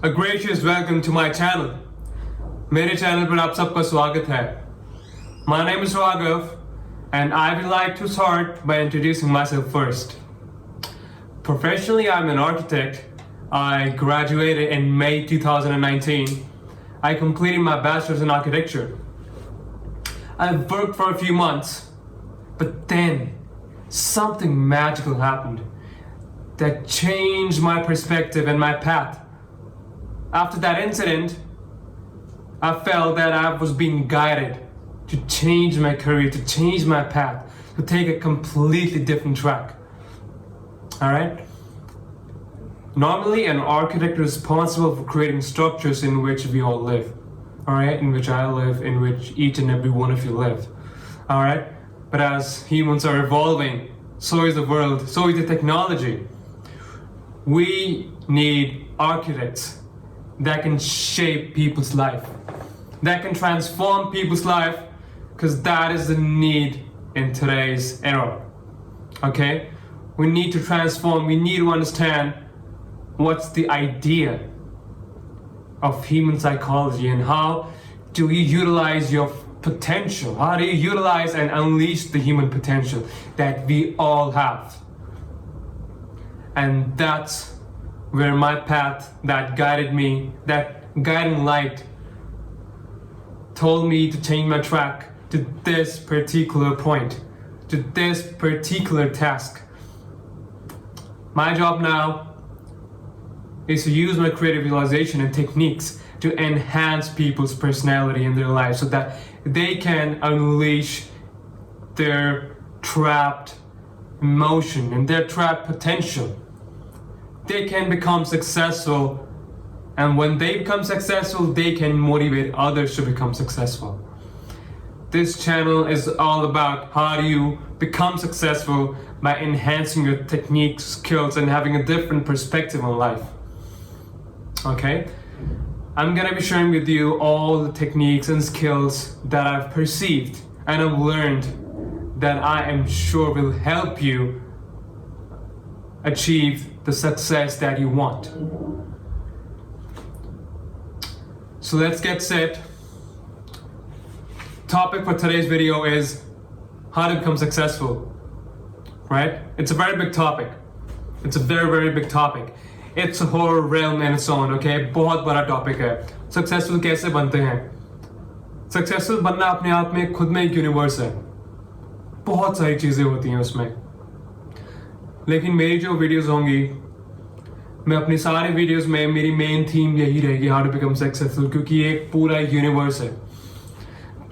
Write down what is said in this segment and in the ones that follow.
A gracious welcome to my channel. मेरे channel पर आप सबका स्वागत है. My name is Raghav and I would like to start by introducing myself first. Professionally, I'm an architect. I graduated in May 2019. I completed my bachelor's in architecture. I worked for a few months, but then something magical happened that changed my perspective and my path. After that incident, I felt that I was being guided to change my career, to change my path, to take a completely different track. Alright? Normally, an architect is responsible for creating structures in which we all live. Alright? In which I live, in which each and every one of you live. Alright? But as humans are evolving, so is the world, so is the technology. We need architects that can shape people's life, that can transform people's life, because that is the need in today's era. Okay? We need to transform, we need to understand what's the idea of human psychology and how do you utilize your potential, how do you utilize and unleash the human potential that we all have. And that's where my path that guided me, that guiding light told me to change my track to this particular point, to this particular task. My job now is to use my creative visualization and techniques to enhance people's personality in their lives so that they can unleash their trapped emotion and their trapped potential. They can become successful, and when they become successful, they can motivate others to become successful. This channel is all about how do you become successful by enhancing your techniques, skills, and having a different perspective on life. Okay? I'm gonna be sharing with you all the techniques and skills that I've perceived and I've learned that I am sure will help you achieve the success that you want. So let's get set. Topic for today's video is how to become successful. Right? It's a very big topic. It's a very, very big topic. It's a whole realm in its own, okay? बहुत बड़ा topic है. Successful कैसे बनते हैं? Successful बनना अपने आप में खुद में एक universe है. बहुत सारी चीजें होती हैं उसमें. लेकिन मेरी जो वीडियोस होंगी, मैं अपनी सारे वीडियोस में मेरी मेन थीम यही रहेगी, हाउ टू बिकम सक्सेसफुल, क्योंकि ये एक पूरा यूनिवर्स है.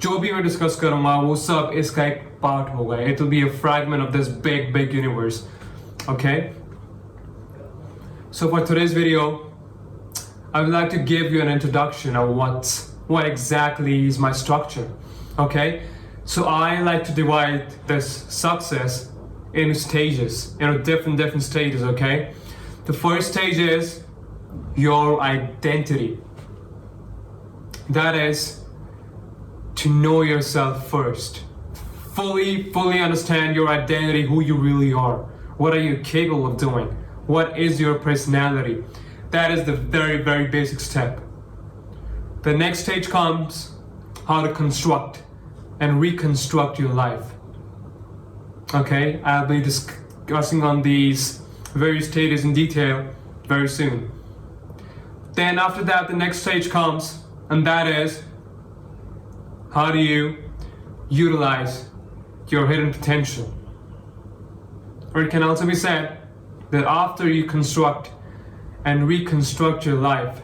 जो भी मैं डिस्कस करूंगा वो सब इसका एक पार्ट होगा. It will be a fragment of this big universe. Okay, so for today's video I would like to give you an introduction of what exactly is my structure. Okay, so I like to divide this success in stages, different stages. Okay, the first stage is your identity. That is to know yourself first, fully understand your identity, who you really are, what are you capable of doing, what is your personality. That is the very, very basic step. The next stage comes how to construct and reconstruct your life. Okay, I'll be discussing on these various stages in detail very soon. Then after that, the next stage comes, and that is how do you utilize your hidden potential. Or it can also be said that after you construct and reconstruct your life,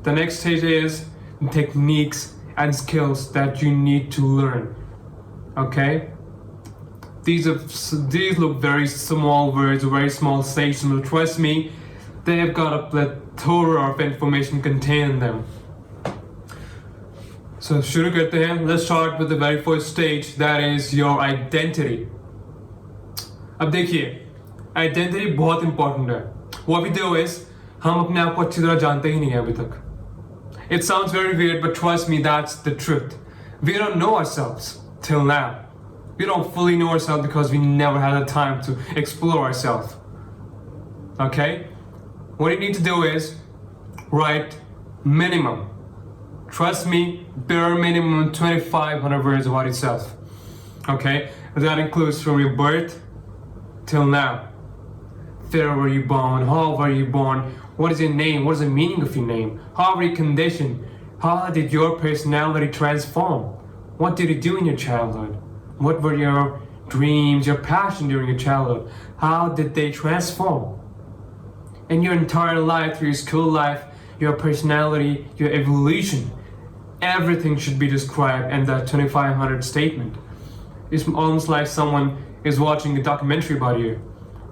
the next stage is techniques and skills that you need to learn. Okay? These look very small words, very small stations, but trust me, they have got a plethora of information contained in them. So शुरू करते हैं. Let's start with the very first stage, that is your identity. अब देखिए, identity बहुत important है. What we do is हम अपने आप को अच्छी तरह जानते ही नहीं हैं अभी तक. It sounds very weird, but trust me, that's the truth. We don't know ourselves till now. We don't fully know ourselves because we never had the time to explore ourselves. Okay? What you need to do is write minimum. Trust me, bare minimum 2,500 words about yourself. Okay? That includes from your birth till now. Where were you born? How were you born? What is your name? What is the meaning of your name? How were you conditioned? How did your personality transform? What did you do in your childhood? What were your dreams, your passion during your childhood? How did they transform? In your entire life, through your school life, your personality, your evolution, everything should be described in that 2,500 statement. It's almost like someone is watching a documentary about you,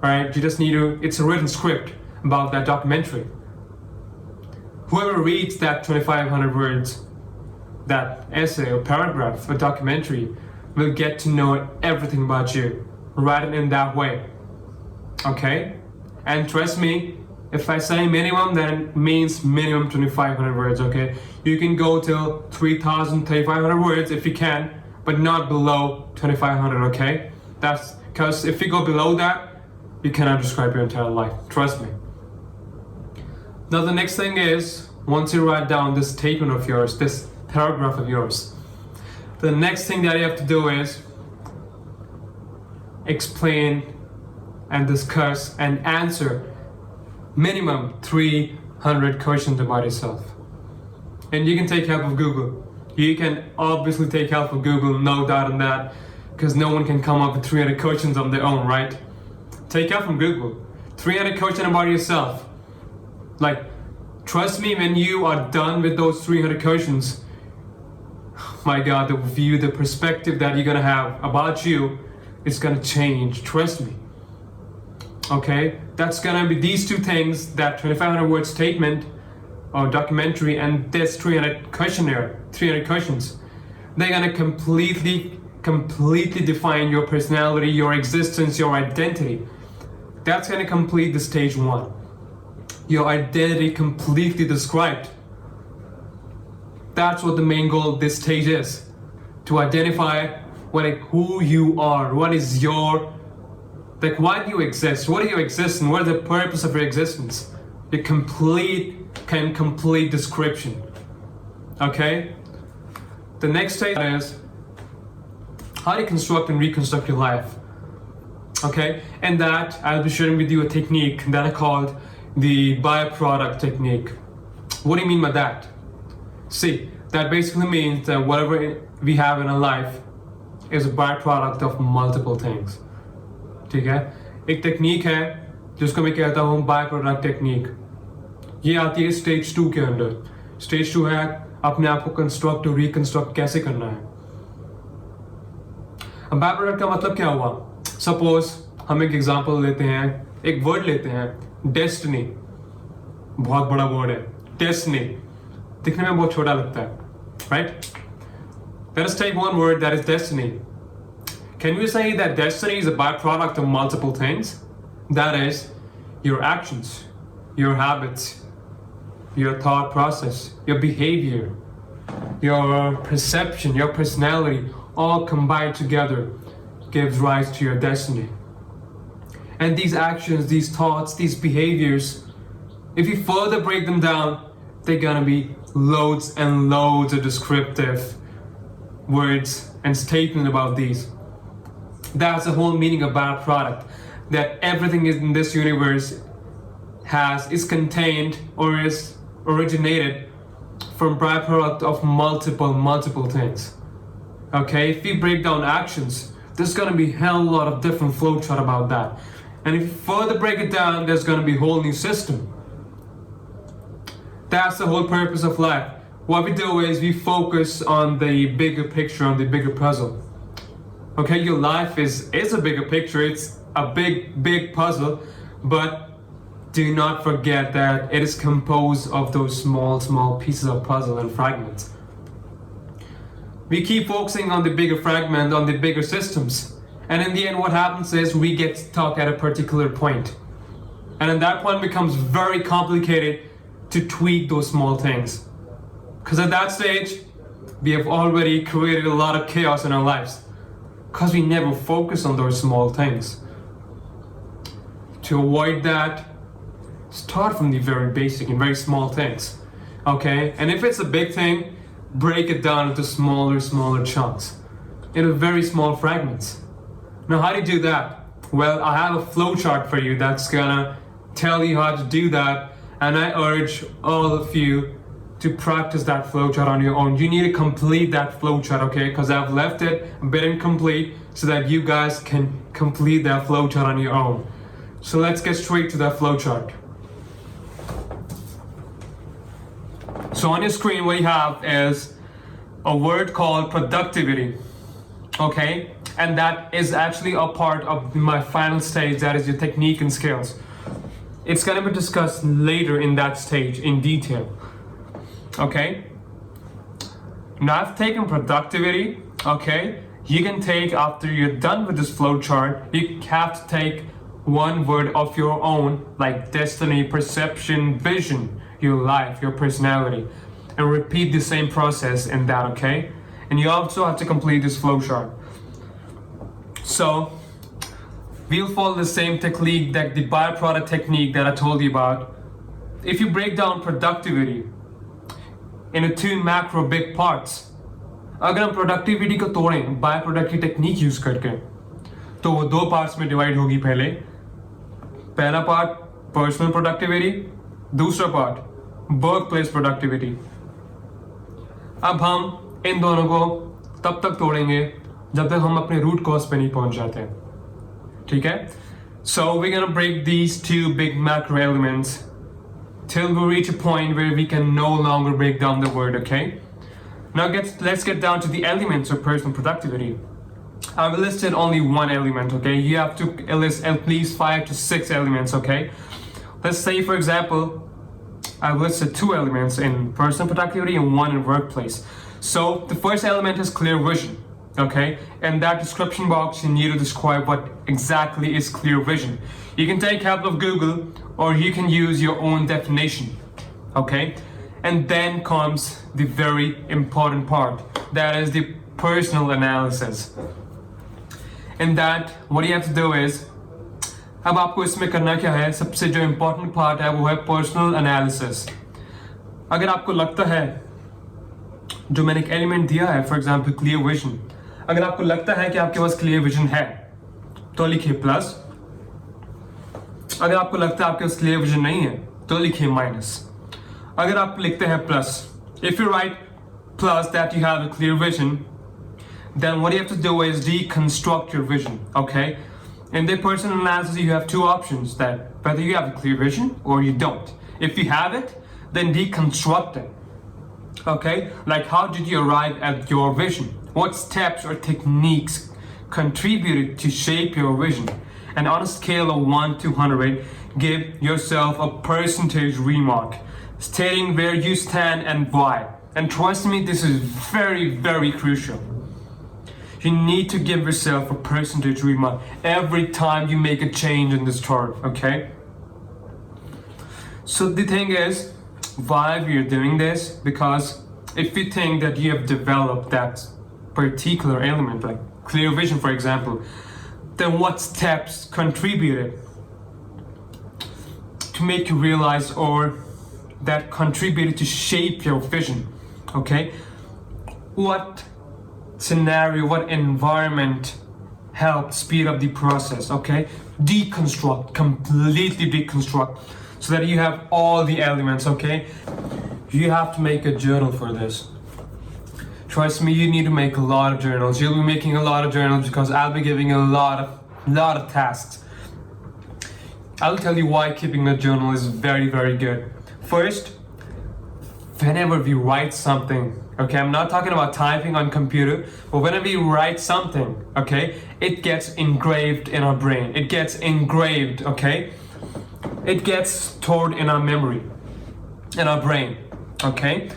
right? You just need to, it's a written script about that documentary. Whoever reads that 2,500 words, that essay or paragraph or documentary, will get to know everything about you, right in that way. Okay? And trust me, if I say minimum, then it means minimum 2,500 words, okay? You can go till 3,000, 3,500 words if you can, but not below 2,500, okay? That's because if you go below that, you cannot describe your entire life. Trust me. Now the next thing is, once you write down this statement of yours, this paragraph of yours, the next thing that you have to do is explain and discuss and answer minimum 300 questions about yourself. And you can take help of Google. You can obviously take help of Google, no doubt on that, because no one can come up with 300 questions on their own, right? Take help from Google. 300 questions about yourself. Like, trust me, when you are done with those 300 questions, my God, the view, the perspective that you're gonna have about you is gonna change. Trust me. Okay, that's gonna be these two things, that 2,500 word statement or documentary and this 300 questionnaire, 300 questions. They're gonna completely define your personality, your existence, your identity. That's gonna complete the stage one. Your identity completely described. That's what the main goal of this stage is. To identify who you are, what is your, why do you exist, what do you exist, and what is the purpose of your existence? Your complete description. Okay? The next stage is how do you construct and reconstruct your life? Okay? And that I'll be sharing with you a technique that I called the byproduct technique. What do you mean by that? See, that basically means that whatever we have in our life is a byproduct of multiple things. ठीक है? एक technique है जिसको मैं कहता हूँ by product technique. ये आती है स्टेज 2 के अंदर. स्टेज 2 है अपने आप को कंस्ट्रक्ट और रिकंस्ट्रक्ट कैसे करना है. अब बाय प्रोडक्ट का मतलब क्या हुआ? सपोज हम एक एग्जांपल लेते हैं, एक वर्ड लेते हैं, डेस्टिनी. बहुत बड़ा वर्ड है, डेस्टिनी. दिखने में बहुत छोटा लगता है, right? Let us take one word, that is destiny. Can we say that destiny is a byproduct of multiple things? That is, your actions, your habits, your thought process, your behavior, your perception, your personality, all combined together gives rise to your destiny. And these actions, these thoughts, these behaviors, if you further break them down, they're gonna be loads and loads of descriptive words and statements about these. That's the whole meaning of byproduct. That everything in this universe is contained or is originated from byproduct of multiple things. Okay, if we break down actions, there's gonna be a hell lot of different flowchart about that. And if you further break it down, there's gonna be a whole new system. That's the whole purpose of life. What we do is we focus on the bigger picture, on the bigger puzzle. Okay, your life is a bigger picture, it's a big puzzle, but do not forget that it is composed of those small pieces of puzzle and fragments. We keep focusing on the bigger fragment, on the bigger systems, and in the end what happens is we get stuck at a particular point. And at that point it becomes very complicated to tweak those small things. Because at that stage, we have already created a lot of chaos in our lives. Because we never focus on those small things. To avoid that, Start from the very basic and very small things, okay? And if it's a big thing, break it down into smaller chunks, into very small fragments. Now, how do you do that? Well, I have a flowchart for you that's gonna tell you how to do that, and I urge all of you to practice that flowchart on your own. You need to complete that flowchart, okay? Because I've left it a bit incomplete so that you guys can complete that flowchart on your own. So let's get straight to that flowchart. So on your screen, what you have is a word called productivity, okay? And that is actually a part of my final stage, that is your technique and skills. It's gonna be discussed later in that stage in detail, okay? Now I've taken productivity, okay? You can take, after you're done with this flowchart, you have to take one word of your own, like destiny, perception, vision, your life, your personality, and repeat the same process in that, okay? And you also have to complete this flowchart. So we'll follow the same technique, that the byproduct technique that I told you about. If you break down productivity into two macro big parts, अगर हम productivity को तोड़ें by product की technique use करके, तो वो दो parts में divide होगी। पहला पार्ट पर्सनल प्रोडक्टिविटी, दूसरा पार्ट वर्क प्लेस प्रोडक्टिविटी। अब हम इन दोनों को तब तक तोड़ेंगे जब तक हम अपने रूट कॉज पे नहीं पहुंच जाते, ठीक है? So we're gonna break these two big macro elements till we reach a point where we can no longer break down the word, okay? Now let's get down to the elements of personal productivity. I've listed only one element, okay? You have to list at least 5 to 6 elements, okay? Let's say, for example, I've listed 2 elements in personal productivity and 1 in workplace. So the first element is clear vision, okay? In that description box, you need to describe what exactly is clear vision. You can take help of Google, or you can use your own definition, okay? And then comes the very important part, that is the personal analysis. In that, what you have to do is, अब आपको इसमें करना क्या है, सबसे जो important part है वो है personal analysis. अगर आपको लगता है, जो मैंने एक element दिया है, for example clear vision, अगर आपको लगता है कि आपके पास clear vision है, तो लिखिए plus. अगर आपको लगता है आपके पास clear vision नहीं है, तो लिखिए minus. अगर आप लिखते हैं plus, if you write plus that you have a clear vision, then what you have to do is deconstruct your vision, okay? In the personal analysis, you have 2 options, that whether you have a clear vision or you don't. If you have it, then deconstruct it, okay? Like, how did you arrive at your vision? What steps or techniques contributed to shape your vision? And on a scale of 1 to 100, give yourself a percentage remark, stating where you stand and why. And trust me, this is very, very crucial. You need to give yourself a percentage remark every time you make a change in this chart, okay? So the thing is, why we are doing this? Because if you think that you have developed that particular element, like clear vision, for example, then what steps contributed to make you realize, or that contributed to shape your vision, okay? What scenario, what environment helped speed up the process, okay? Deconstruct, completely deconstruct, so that you have all the elements, okay? You have to make a journal for this. Trust me, you need to make a lot of journals. You'll be making a lot of journals because I'll be giving a lot of tasks. I'll tell you why keeping a journal is very, very good. First, whenever we write something, okay, I'm not talking about typing on computer, but whenever we write something, okay, it gets engraved in our brain. It gets engraved, okay? It gets stored in our memory, in our brain, okay?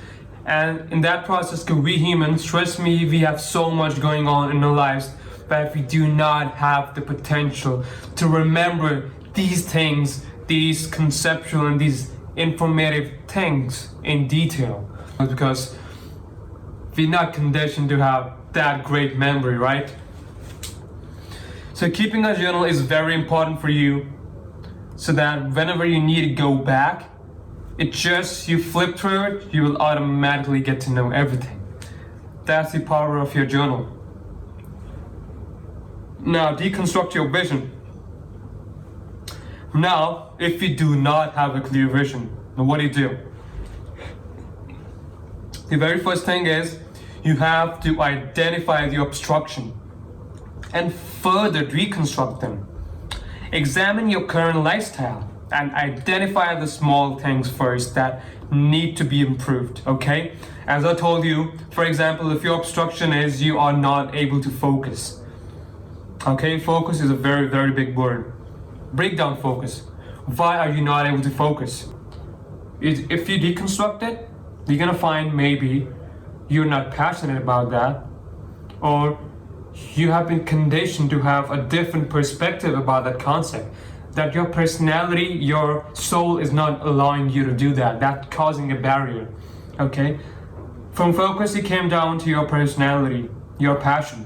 And in that process, we humans, trust me, we have so much going on in our lives, but if we do not have the potential to remember these things, these conceptual and these informative things in detail, because we're not conditioned to have that great memory, right? So keeping a journal is very important for you. so that whenever you need to go back, you flip through it, you will automatically get to know everything. That's the power of your journal. Now, deconstruct your vision. Now, if you do not have a clear vision, then what do? The very first thing is you have to identify the obstruction and further reconstruct them. Examine your current lifestyle and identify the small things first that need to be improved, okay? As I told you, for example, if your obstruction is you are not able to focus, okay? Focus is a very, very big word. Break down focus. Why are you not able to focus? If you deconstruct it, you're gonna find maybe you're not passionate about that, or you have been conditioned to have a different perspective about that concept, that your personality, your soul is not allowing you to do that. That's causing a barrier, okay? From focus, it came down to your personality, your passion.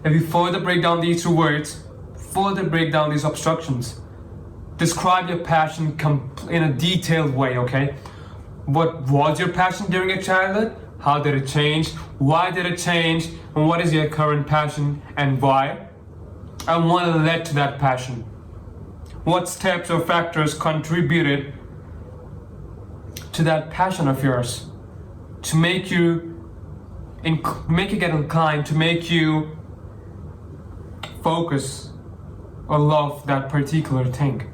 If you further break down these two words, further break down these obstructions, describe your passion in a detailed way, okay? What was your passion during your childhood? How did it change? Why did it change? And what is your current passion and why? And what led to that passion? What steps or factors contributed to that passion of yours to make you get inclined, to make you focus or love that particular thing?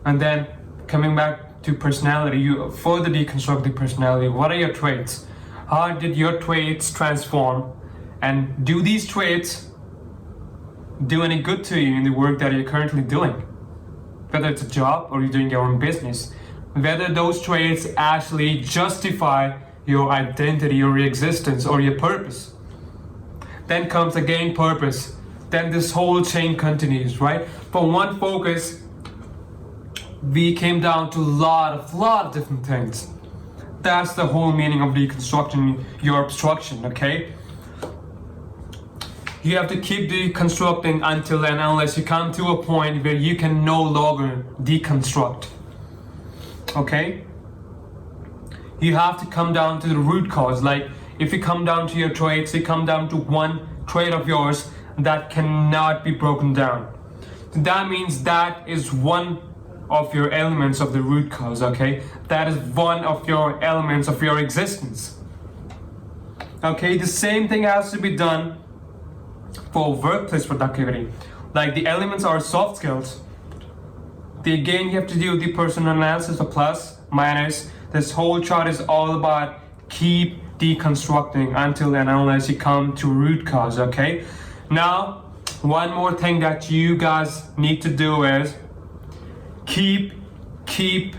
And then coming back to personality, you further deconstruct the personality. What are your traits? How did your traits transform? And do these traits do any good to you in the work that you're currently doing? Whether it's a job or you're doing your own business, whether those traits actually justify your identity, your existence, or your purpose. Then comes again purpose. Then this whole chain continues, right? From one focus, we came down to a lot of different things. That's the whole meaning of deconstructing your obstruction, okay? You have to keep deconstructing until and unless you come to a point where you can no longer deconstruct, okay? You have to come down to the root cause. Like if you come down to your traits, you come down to one trait of yours that cannot be broken down. So that means that is one of your elements of the root cause, okay? That is one of your elements of your existence. Okay, the same thing has to be done for workplace productivity. Like the elements are soft skills. Again, you have to do the personal analysis of plus, minus. This whole chart is all about keep deconstructing until and unless you come to root cause, okay? Now, one more thing that you guys need to do is keep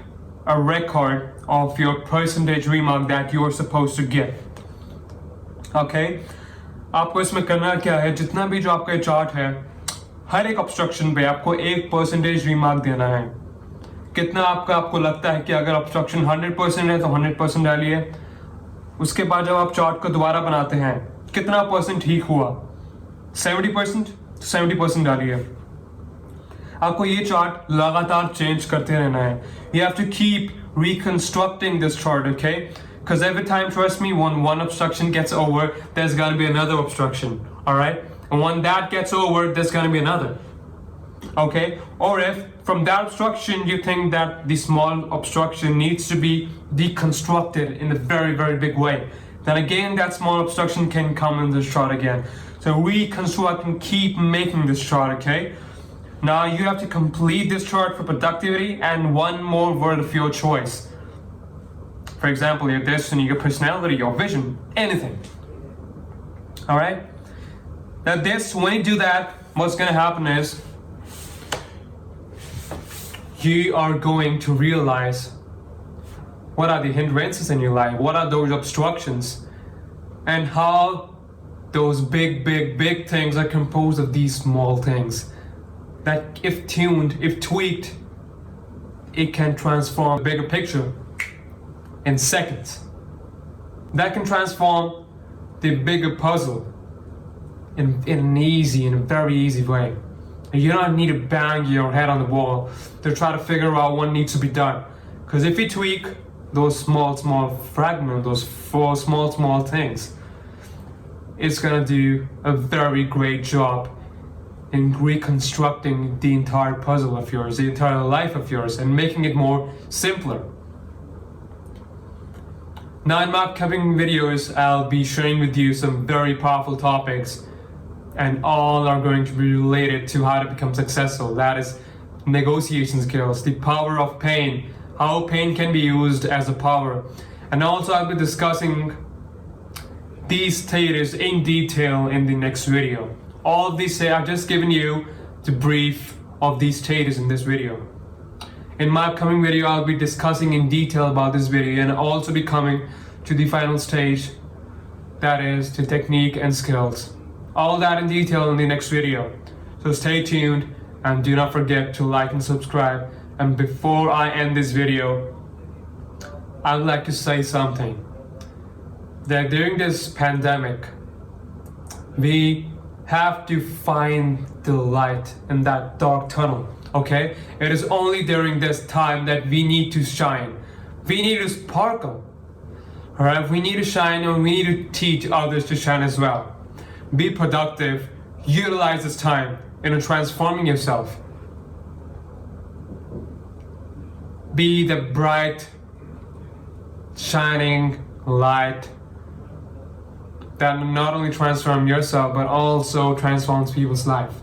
a record of your percentage remark that you are supposed to get. Okay? आपको इसमें करना क्या है, जितना भी जो आपका chart है, हर एक ऑब्स्ट्रक्शन पे आपको 1% रिमार्क देना है. कितना आपको लगता है कि अगर ऑब्स्ट्रक्शन 100% है तो 100% डालिए. उसके बाद जब आप चार्ट को दोबारा बनाते हैं, कितना परसेंट ठीक हुआ, 70%, 70% डालिए. आपको ये चार्ट लगातार चेंज करते रहना है. You have to keep reconstructing this chart, okay? Because every time, trust me, when one obstruction gets over, there's gonna be another obstruction, all right? And when that gets over, there's gonna be another, okay? Or if from that obstruction you think that the small obstruction needs to be deconstructed in a very, very big way, then again that small obstruction can come in this chart again. So reconstruct and keep making this chart, okay? Now you have to complete this chart for productivity and one more word of your choice. For example, your destiny, your personality, your vision, anything. All right? Now when you do that, what's gonna happen is you are going to realize what are the hindrances in your life, what are those obstructions, and how those big things are composed of these small things that if tuned, if tweaked, it can transform the bigger picture in seconds. That can transform the bigger puzzle in a very easy way. You don't need to bang your head on the wall to try to figure out what needs to be done. Because if you tweak those small fragments, those four small things, it's gonna do a very great job in reconstructing the entire puzzle of yours, the entire life of yours, and making it more simpler. Now in my upcoming videos, I'll be sharing with you some very powerful topics, and all are going to be related to how to become successful. That is negotiation skills, the power of pain, how pain can be used as a power. And also I'll be discussing these stages in detail in the next video. All of these, I've just given you the brief of these stages in this video. In my upcoming video, I'll be discussing in detail about this video and also be coming to the final stage, that is the technique and skills. All that in detail in the next video. So stay tuned and do not forget to like and subscribe. And before I end this video, I'd like to say something. That during this pandemic, we have to find the light in that dark tunnel, okay? It is only during this time that we need to shine. We need to sparkle, all right? We need to shine, and we need to teach others to shine as well. Be productive, utilize this time in transforming yourself. Be the bright, shining light that not only transforms yourself but also transforms people's life.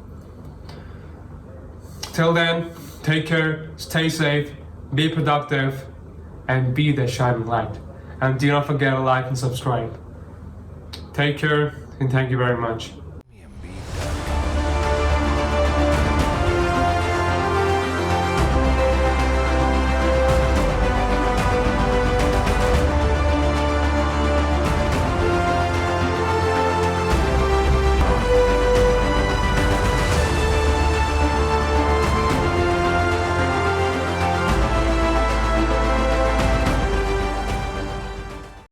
Till then, take care, stay safe, be productive, and be the shining light. And do not forget to like and subscribe. Take care, and thank you very much.